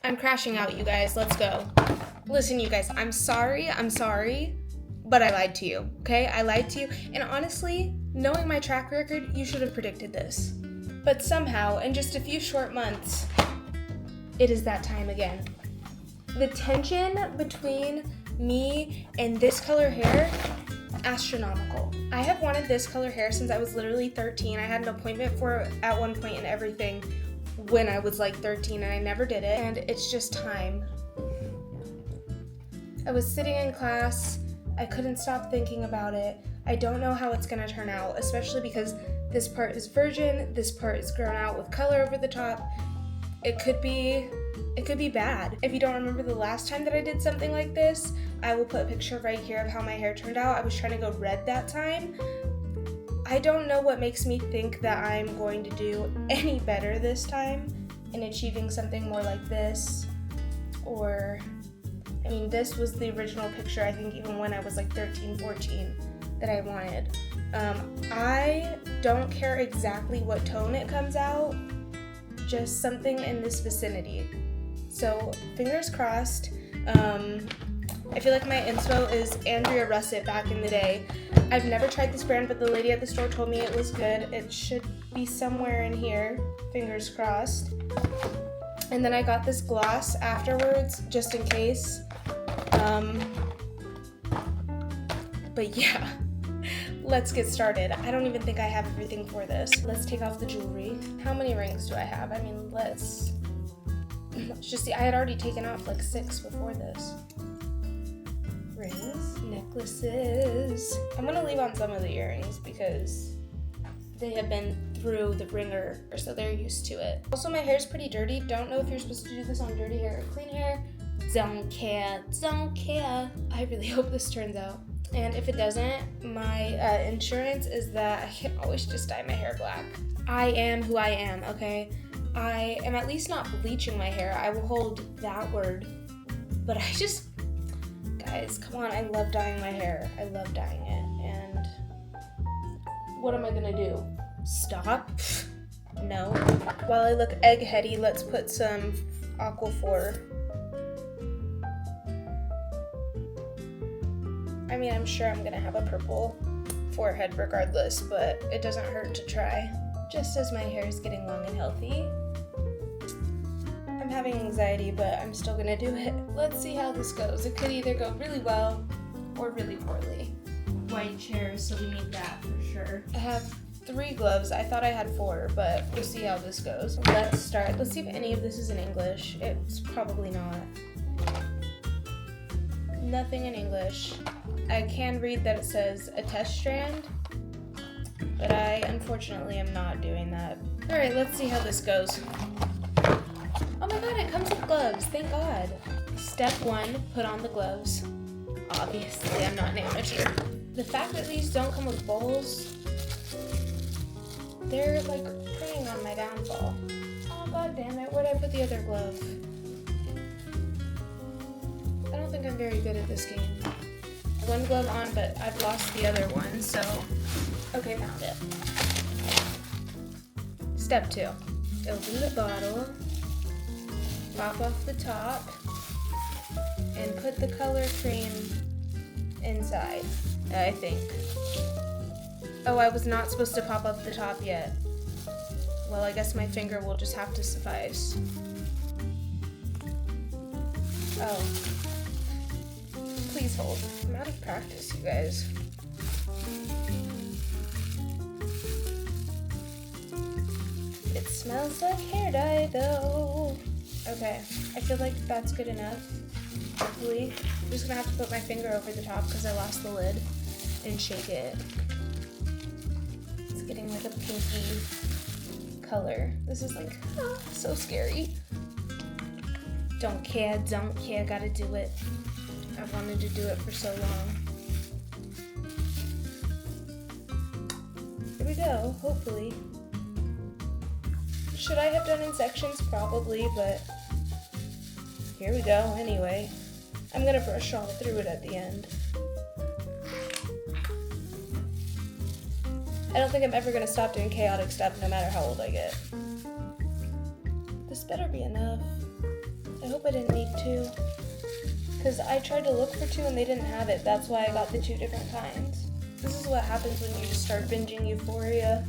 I'm crashing out, you guys. Let's go. Listen, you guys, I'm sorry, but I lied to you, okay? I lied to you, and honestly, knowing my track record, you should have predicted this. But somehow, in just a few short months, it is that time again. The tension between me and this color hair, astronomical. I have wanted this color hair since I was literally 13. I had an appointment for it at one point and everything when I was like 13, and I never did it, and it's just time. I was sitting in class, I couldn't stop thinking about it. I don't know how it's gonna turn out, especially because this part is virgin, this part is grown out with color over the top. It could be bad. If you don't remember the last time that I did something like this, I will put a picture right here of how my hair turned out. I was trying to go red that time. I don't know what makes me think that I'm going to do any better this time in achieving something more like this, or I mean, this was the original picture, I think, even when I was like 13, 14, that I wanted. I don't care exactly what tone it comes out, just something in this vicinity. So, fingers crossed. I feel like my inspo is Andrea Russet back in the day. I've never tried this brand, but the lady at the store told me it was good. It should be somewhere in here, fingers crossed. And then I got this gloss afterwards, just in case. But yeah, let's get started. I don't even think I have everything for this. Let's take off the jewelry. How many rings do I have? I mean, let's just see. I had already taken off like 6 before this. Rings, necklaces. I'm gonna leave on some of the earrings because they have been through the ringer, so they're used to it. Also, my hair's pretty dirty. Don't know if you're supposed to do this on dirty hair or clean hair. Don't care. I really hope this turns out. And if it doesn't, my insurance is that I can always just dye my hair black. I am who I am, okay? I am at least not bleaching my hair. I will hold that word. But guys, come on, I love dyeing my hair. I love dyeing it. And what am I gonna do? Stop? No. While I look eggheady, let's put some Aquaphor. I mean, I'm sure I'm gonna have a purple forehead regardless, but it doesn't hurt to try. Just as my hair is getting long and healthy. I'm having anxiety, but I'm still gonna do it. Let's see how this goes. It could either go really well or really poorly. White chairs, so we need that for sure. I have 3 gloves. I thought I had 4, but we'll see how this goes. Let's start. Let's see if any of this is in English. It's probably not. Nothing in English. I can read that it says a test strand, but I unfortunately am not doing that. Alright, let's see how this goes. Oh my god, it comes with gloves, thank god. Step 1, put on the gloves. Obviously, I'm not an amateur. The fact that these don't come with bowls, they're like preying on my downfall. Oh god damn it, where'd I put the other glove? I don't think I'm very good at this game. One glove on, but I've lost the other one, so... Okay, found it. Step 2. Open the bottle, pop off the top, and put the color cream inside, I think. Oh, I was not supposed to pop off the top yet. Well, I guess my finger will just have to suffice. Oh. Please hold. I'm out of practice, you guys. It smells like hair dye, though. Okay, I feel like that's good enough. Hopefully. I'm just gonna have to put my finger over the top because I lost the lid and shake it. It's getting like a pinky color. This is like, so scary. Don't care, gotta do it. I've wanted to do it for so long. Here we go, hopefully. Should I have done in sections? Probably, but here we go anyway. I'm gonna brush all through it at the end. I don't think I'm ever gonna stop doing chaotic stuff no matter how old I get. This better be enough. I hope hope I didn't need 2. Because I tried to look for 2 and they didn't have it. That's why I got the 2 different kinds. This is what happens when you just start binging Euphoria.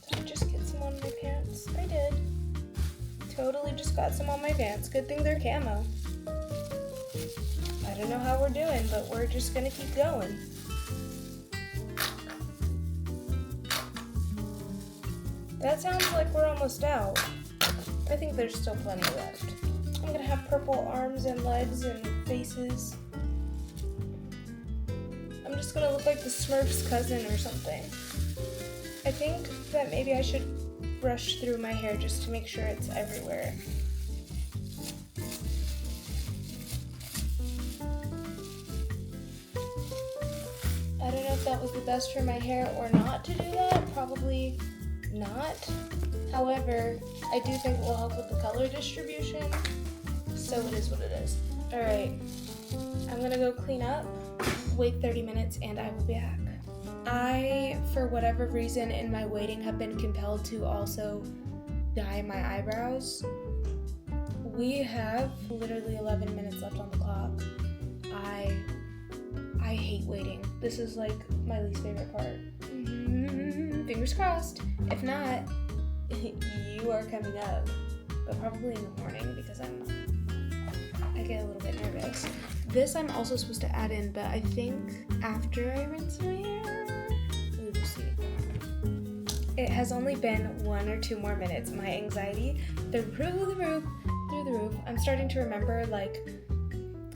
Did I just get some on my pants? I did. Totally just got some on my pants. Good thing they're camo. I don't know how we're doing, but we're just gonna keep going. That sounds like we're almost out. I think there's still plenty left. I'm gonna have purple arms and legs and faces. I'm just gonna look like the Smurf's cousin or something. I think that maybe I should brush through my hair just to make sure it's everywhere. I don't know if that was the best for my hair or not to do that. Probably not. However, I do think it will help with the color distribution. So it is what it is. Alright, I'm gonna go clean up, wait 30 minutes, and I will be back. I, for whatever reason in my waiting, have been compelled to also dye my eyebrows. We have literally 11 minutes left on the clock. I hate waiting. This is like my least favorite part. Fingers crossed. If not, you are coming up, but probably in the morning because I get a little bit nervous. This I'm also supposed to add in, but I think after I rinse my hair, we will see. It has only been 1 or 2 more minutes. My anxiety through the roof. I'm starting to remember like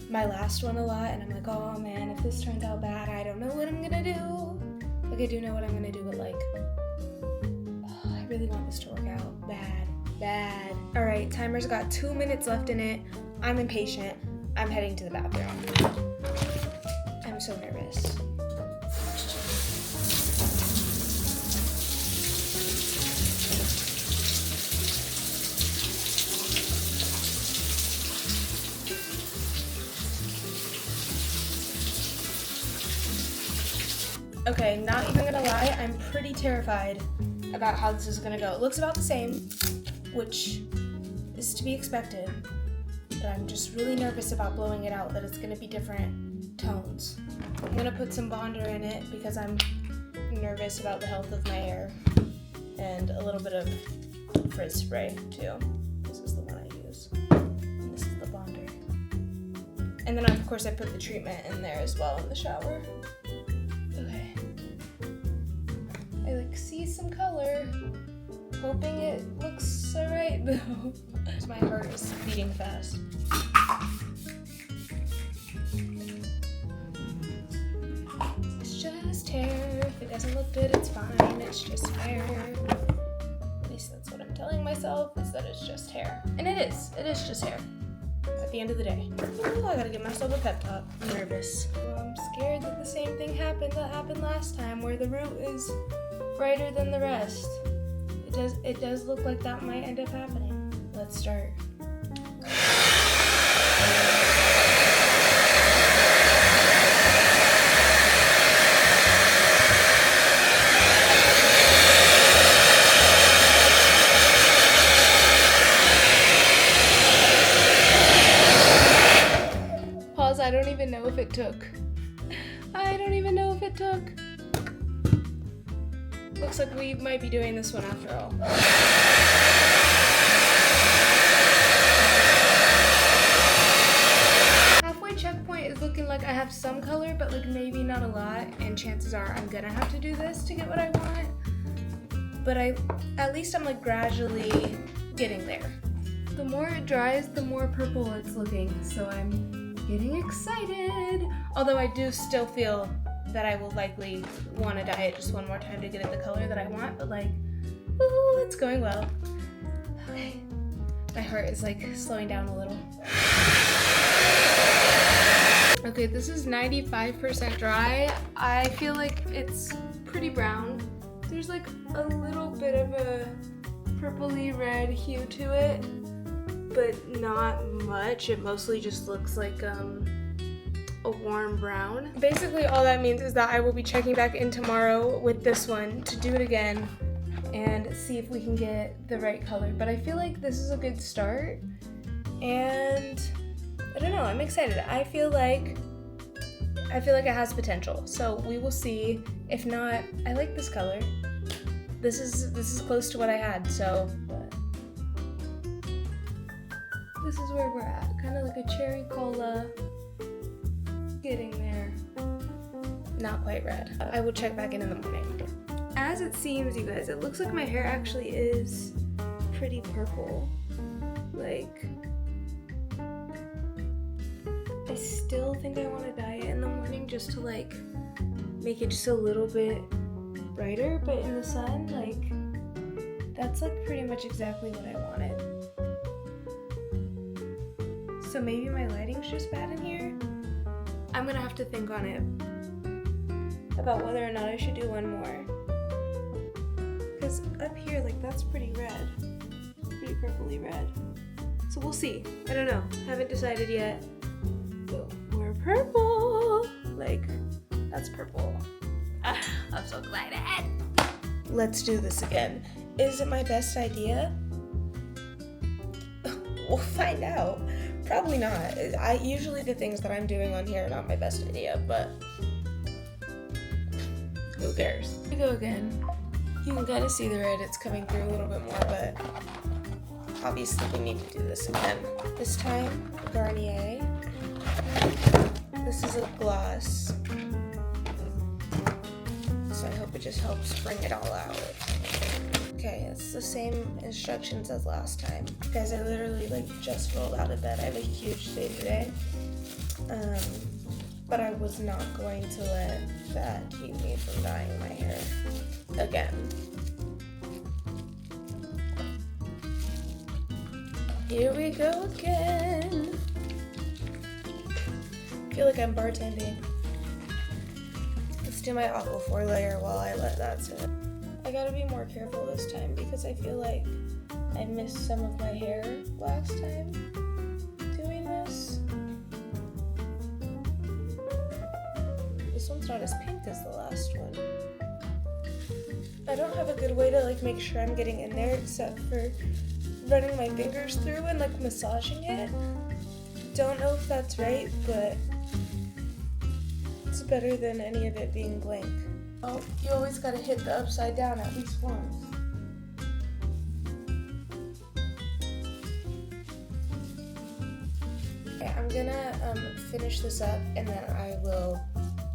my last one a lot, and I'm like, oh man, if this turns out bad, I don't know what I'm gonna do. Like I do know what I'm gonna do, but like, I really want this to work out. Bad. All right, timer's got 2 minutes left in it. I'm impatient. I'm heading to the bathroom. I'm so nervous. Okay, not even gonna lie, I'm pretty terrified about how this is gonna go. It looks about the same, which is to be expected, but I'm just really nervous about blowing it out, that it's gonna be different tones. I'm gonna put some bonder in it because I'm nervous about the health of my hair, and a little bit of frizz spray too. This is the one I use, and this is the bonder. And then of course I put the treatment in there as well in the shower. Okay. I like see some color, hoping it looks alright though. My heart is beating fast. It's just hair. If it doesn't look good, it's fine. It's just hair. At least that's what I'm telling myself, is that it's just hair. And it is. It is just hair. At the end of the day. Ooh, I gotta give myself a pep talk. I'm nervous. Well, I'm scared that the same thing happened that happened last time, where the root is brighter than the rest. It does look like that might end up happening. Let's start. Pause, I don't even know if it took. I don't even know if it took. Looks like we might be doing this one after all. Halfway checkpoint is looking like I have some color, but like maybe not a lot, and chances are I'm gonna have to do this to get what I want. But at least I'm like gradually getting there. The more it dries, the more purple it's looking, so I'm getting excited. Although I do still feel that I will likely want to dye it just one more time to get it the color that I want, but like, ooh, it's going well. Okay, my heart is like slowing down a little. Okay, this is 95% dry. I feel like it's pretty brown. There's like a little bit of a purpley red hue to it, but not much. It mostly just looks like a warm brown. Basically all that means is that I will be checking back in tomorrow with this one to do it again and see if we can get the right color. But I feel like this is a good start, and I don't know, I'm excited. I feel like it has potential, so we will see. If not, I like this color. This is close to what I had, so but this is where we're at. Kind of like a cherry cola. Getting there. Not quite red. I will check back in the morning. As it seems, you guys, it looks like my hair actually is pretty purple. Like, I still think I want to dye it in the morning just to like make it just a little bit brighter, but in the sun, like, that's like pretty much exactly what I wanted. So maybe my lighting's just bad in here. I'm gonna have to think on it about whether or not I should do one more. Because up here, like, that's pretty red. Pretty purpley red. So we'll see. I don't know. Haven't decided yet. But we're purple. Like, that's purple. I'm so excited. Let's do this again. Is it my best idea? We'll find out. Probably not. Usually the things that I'm doing on here are not my best idea, but who cares? Here we go again. You can kind of see the red, it's coming through a little bit more, but obviously we need to do this again. This time, Garnier. This is a gloss, so I hope it just helps bring it all out. Okay, it's the same instructions as last time. Guys, I literally like just rolled out of bed. I have a huge day today. But I was not going to let that keep me from dyeing my hair again. Here we go again. I feel like I'm bartending. Let's do my Aquaphor layer while I let that sit. I gotta be more careful this time because I feel like I missed some of my hair last time doing this. This one's not as pink as the last one. I don't have a good way to like make sure I'm getting in there except for running my fingers through and like massaging it. Don't know if that's right, but it's better than any of it being blank. Oh, you always gotta hit the upside down at least once. Okay, I'm gonna finish this up and then I will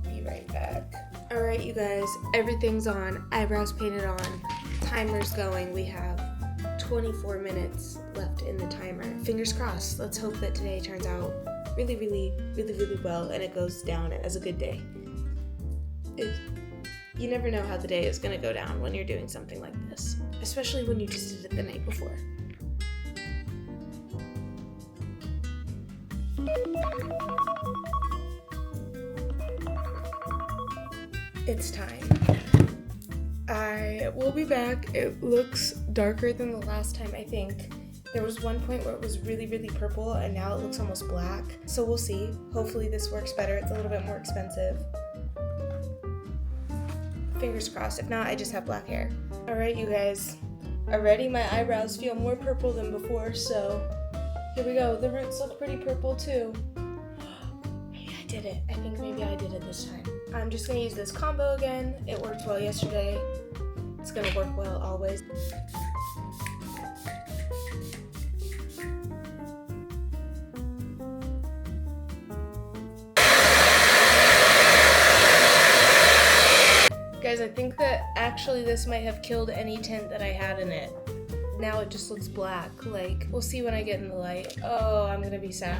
be right back. Alright, you guys, everything's on. Eyebrows painted on. Timer's going. We have 24 minutes left in the timer. Fingers crossed. Let's hope that today turns out really well and it goes down as a good day. You never know how the day is going to go down when you're doing something like this, especially when you just did it the night before. It's time. I will be back. It looks darker than the last time, I think. There was one point where it was really purple and now it looks almost black. So we'll see. Hopefully this works better. It's a little bit more expensive. Fingers crossed. If not, I just have black hair. Alright, you guys. Already my eyebrows feel more purple than before, so here we go. The roots look pretty purple too. Maybe I did it. I think maybe I did it this time. I'm just gonna use this combo again. It worked well yesterday. It's gonna work well always. Guys, I think that actually this might have killed any tint that I had in it. Now it just looks black. Like, we'll see when I get in the light. Oh, I'm gonna be sad.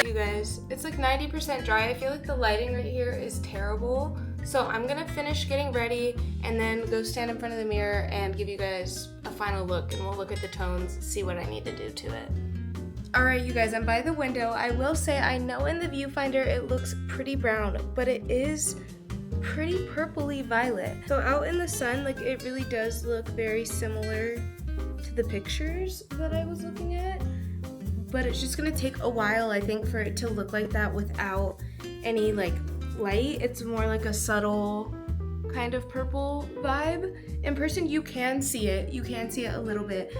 You guys, it's like 90% dry. I feel like the lighting right here is terrible. So I'm gonna finish getting ready and then go stand in front of the mirror and give you guys a final look, and we'll look at the tones, see what I need to do to it. Alright, you guys, I'm by the window. I will say I know in the viewfinder it looks pretty brown, but it is pretty purpley violet. So out in the sun, like, it really does look very similar to the pictures that I was looking at. But it's just gonna take a while, I think, for it to look like that without any like light. It's more like a subtle kind of purple vibe. In person, you can see it. You can see it a little bit.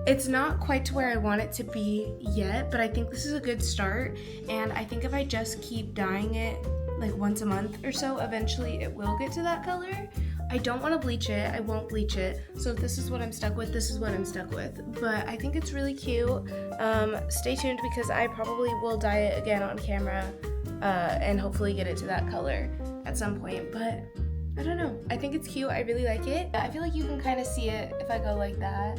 It's not quite to where I want it to be yet, but I think this is a good start. And I think if I just keep dyeing it like once a month or so, eventually it will get to that color. I don't want to bleach it. I won't bleach it. So if this is what I'm stuck with, this is what I'm stuck with. But I think it's really cute. Stay tuned because I probably will dye it again on camera and hopefully get it to that color at some point. But I don't know. I think it's cute. I really like it. I feel like you can kind of see it if I go like that.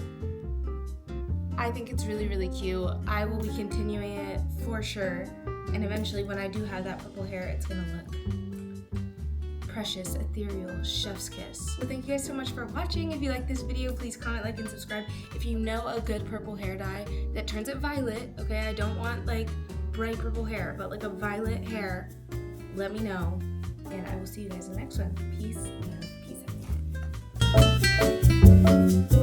I think it's really, really cute. I will be continuing it for sure. And eventually when I do have that purple hair, it's gonna look precious, ethereal, chef's kiss. So thank you guys so much for watching. If you like this video, please comment, like, and subscribe. If you know a good purple hair dye that turns it violet, okay, I don't want like bright purple hair, but like a violet hair, let me know. And I will see you guys in the next one. Peace and peace out.